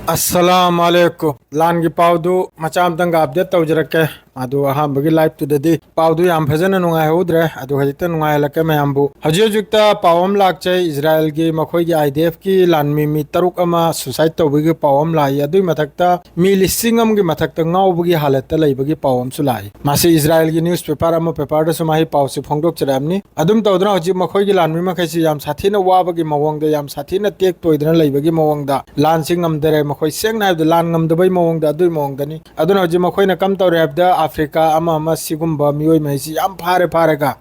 अस्सलाम वालेकुम लान की पाउदु मचाम तंग अपडेट तौजरके अदु अहमबगी लाइव तुददी पाउदु याम फजन नुंगाय होद्रे अदु हजित नुंगाय लके मयामबु हजिजुक्ता पावम लाक्चे इजराइल की मखोई आईडीएफ की लानमी मी तरुक अमा सुसाइड तौबगी पावम लाई अदुई मथक्ता मी लिसिंग अमगी मथक्ता ngawbगी हालत लैबगी पावम सुलाई मासी इजराइल की न्यूज़ पेपर अमा पेपर दसु माही पावसे फोंगदोक चरामनी अदुम तौदना हजि मखोई लानमी मखैसि याम साथीना वाबगी मवंगदा याम साथीना टेक तोयदना लैबगी मवंगदा लानसिंग अमदरे मखोई सेंग नायब लान ngamdabai मवंगदा अदुई मवंगदनी अदुना हजि मखोइना कम तौरे हबदा अफ्रीका अमा सिगुम्बा मियोय मैसी याम फारेगा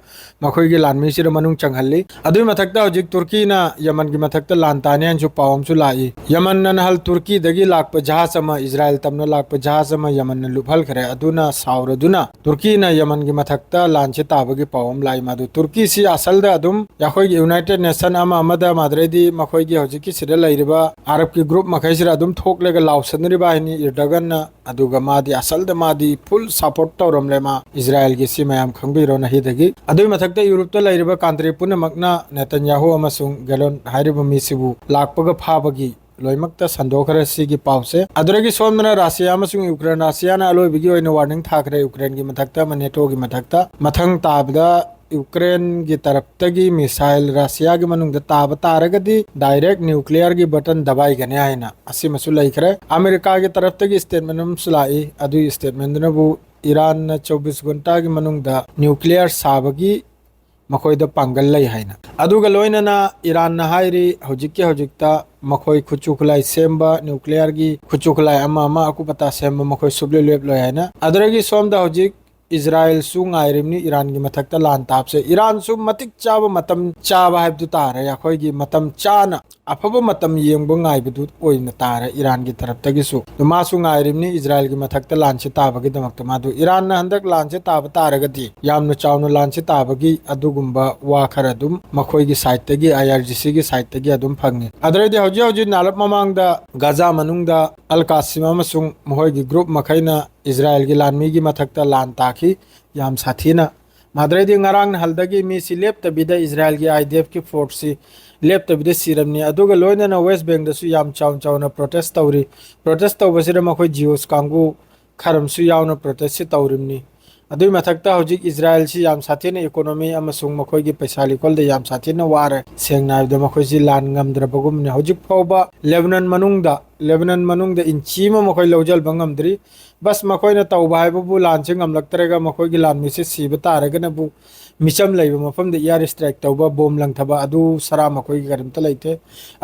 मखोइगी लानमीसिर मनुंग चंगहल्ली अदुई मथक्ता हजिक तुर्की ना यमन की मथक्ता लानतानियान सु पावमसु लाई यमन नहल तुर्की दगी लाकप जहाज अमा इजराइल तमना लाकप जहाज अमा यमन न लुफल खरे अदुना सावरदुना तुर्की ना यमन की मथक्ता लानचे ताबगी पावम लाई मादु तुर्की सी असलदा अदुम याखोइगी यूनाइटेड नेशन अमा अमदा माद्रेदी मखोइगी हजिकी सिदा लैरिबा अरब की ग्रुप मखैसिर अदुम थोकलेगा लाउसनरिबा हिनी इरडगन अदुगा मादी असलदा मादी फुल सपोर्ट तौरमले मा इजराइल की सी मयाम खंगबिरो नहिदगी अदुई मथक्ता यूरोप लैरिबा कंट्री पुनमकना नेतन्याहू अमसुंग गलोन हारिबा मिसिबु लाकपगा फाबगी लोइमक्ता संदोखरे सिगी पावसे अदुरगी सोमना रशिया अमसुंग यूक्रेन रशियाना अलोइबिगी ओइना वार्निंग थाखरे यूक्रेन की मथक्ता नेटो की मथक्ता मथंग ताबदा यूक्रेन की तरफ तगी मिसाइल रशिया की मनुंग ताब तारगदी डायरेक्ट न्यूक्लियर की बटन दबाई गने आइना असी मसु लैखरे अमेरिका की तरफ तगी स्टेटमेंट सुलाई अदुई स्टेटमेंट नबु ईरान 24 घंटा की मनुंग न्यूक्लियर साबगी मखोई पांगल लै हाइना अदुगा लोइनना ईरान ना हाइरी हजिक्के हजिक्ता मखोई खुचुखलाई सेम्बा न्यूक्लियर की खुचुखलाई अमा अकुपता सेम्बा मखोई सुबले लेब लै हाइना अदरगी सोमदा हजिक इजराइल सु ngairibni ईरान की मथक्ता लान तापसे ईरान सु मतिक चाबा मतम चाबा हाइबदु तारे याखोइगी मतम चाना अफबा मतम येंगबो ngaibदु ओइना तारे ईरान की तरफ तगिसु मासु ngairibni इजराइल की मथक्ता लानसे ताबगी दमक्ता मादु ईरान ना हंदक लानसे ताब तारगदी यामनो चावनो लानसे ताबगी अदुगुंबा वा खरदुम मखोइगी साइड तगी आईआरजीसी की साइड तगी अदुम फंगनी अदरैदि हौजी नालप ममांगदा गाजा मनुंगदा अल कासिम अमसुंग मखोइगी ग्रुप मखैना इजराइल की लानमी की मथक्ता लान ताखी याम साथीना माद्रेदी ngarang हलदगी मी सी लेप्तबिदा इजराइल की आईडीएफ की फोर्स सी लेप्तबिदा सिरमनी अदुगा लोइनना वेस्ट बैंक दसु याम चाउना प्रोटेस्ट तौबसिर मखोइ जियोस कांगु खरमसु यावना प्रोटेस्ट से तौरिमनी अदुई मथक्ता हजिक इजराइल सी याम साथीना इकोनॉमी अमसुंग मखोइगी पैसा लिकोल दे याम साथीना वारे सेंगनाइबदा मखोइसी लान ngamdrabagumne हजिक फौबा लेबनान मनुंगदा इंची मखोइ लौजल बंगमद्री बस मखोइना तौबा हाइबबु लानसे ngamlaktarega मखोइगी लान मिसे सिबा तारगनबु मिचम लैबा मफमदा एयर स्ट्राइक तौबा बोम लंगथबा अदु सरा मखोइगी करिमता लैते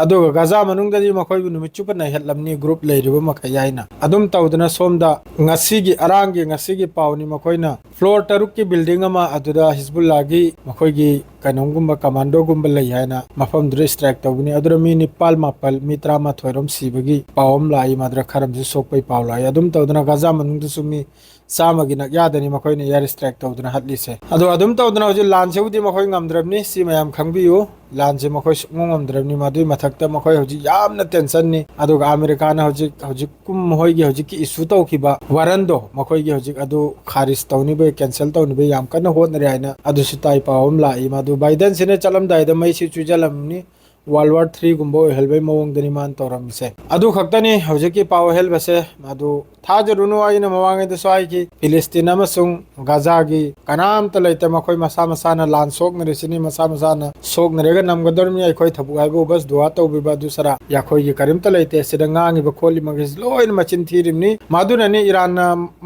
अदुगा गाजा मनुंगदादि मखोइबु नुमिचुपा नैहतलमनी ग्रुप लैरिबा मखयाइना अदुम तौदना सोमदा ngasiगी अरांगी ngasiगी पावनी मखोइना फ्लोर तरुक की बिल्डिंग अमा अदुदा हिजबुल्लागी मखोइगी कनोंगुम्बा कमांडोगुम्बा लै हाइना मफमदुर स्ट्राइक तौबनी अदुरा मी निपाल मापल मी 13 सिबगी पावम लाई माद्रा खरमसु सोकपै पाव लाई अदुम तौदना गाजा मनुंगदसु मी चामगी नक यादनी मखोइना एयर स्ट्राइक तौदना हतलिसे अदुम तौदना हजि लानसेउदि मखोइ ngamद्रबनी सी मयाम खंगबियो लानसे मखोइ सुंगमद्रबनी मादुइ मथक्ता मखोइ हजि यामना टेंशन नि अदुगा अमेरिकाना हजि कुम मखोइगी हजि की इशू तौखिबा वारंदो मखोइगी हजि अदु खारिज तौनिबे कैंसिल तौनिबे याम कन होनरे हाइना अदु सुताइ पावम लाई मादु बाइडेन सिने चलमदाइदा मैसि चुजलमनी वर्ल्ड वार 3 गुंबो हेलबै मवंगदनी मान तौरमसे अदु खक्तनी हौजकी पाव हेलबसे अदु थाजरुनु आइना मवांगे दसवाई की फिलिस्तीन अमसुंग गाजागी कनाम त लैते मखोइ मसा मसाना लान सोकनरिसिनी मसा मसाना सोकनरेगा नमगदरमी अखोइ थबु आइबो बस दुआ तौबिबा दुसरा याखोइगी करिम त लैते सिदा ngangi बा खोली मगिस लोइन मचिन थिरिमनी मादुननी ईरान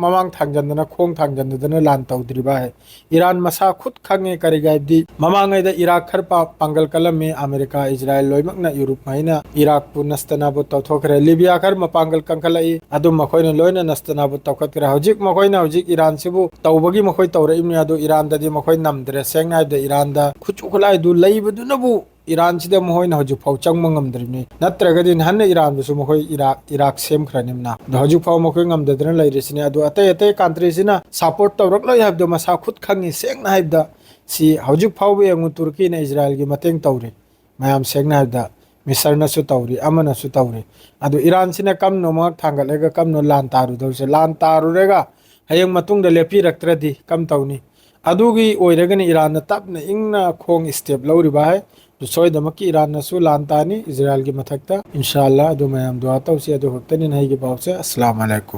ममांग थांगजंदना खोंग थांगजंदना लान तौद्रिबा है ईरान मसा खुद खंगे करिगाइबदी ममांगैदा इराक खर पांगल कलम में अमेरिका इजराइल लोइमकना यूरोप माइना इराक पु नस्तनाबु तौथोखरे लिबिया खर मपांगल कंखलाई अदु मखोइना लोइना नस्तनाबु तौखतरे हजिक मखोइना हजिक ईरान सिबु तौबगी मखोइ तौरइमनि अदु ईरान ददि मखोइ नमद्रे सेंगनाइबदा ईरान दा खुचुखलाई दु लैबदुनबु ईरान सिदा मखोइना हजु फाउ चंगम ngamद्रिबनि नत्रगदि हन्न ईरान बुसु मखोइ इराक सेम खरनिमना हजु फाउ मखोइ ngamददना लैरिसिनि अदु अतै कंट्री सिना सपोर्ट तौरक लय हाबदो मसा खुद खंगी सेंगना हाबदा सी हजु फाउ बेंगु तुर्की ने इजराइल की मतेंग तौरि मयाम सेंगना हाबदा मिसरनसु तौरि अमनसु तौरि अदु ईरान सिना कम नोमक थांगलेगा कम नो लान तारु दौसे लान तारुरेगा हयंग मतुंग लेपी रक्त्रदी कम तौनी अदुगी ओइरगनि ईरान तपना इंगना खोंग स्टेप लौरिबा है सोइदमकी इरानसु लान तानी इजराइल की मथक्ता इंशाल्लाह अदु मयाम दुआ तौसी अदु हक्तनी नही की पाव से अस्सलाम वालेकुम।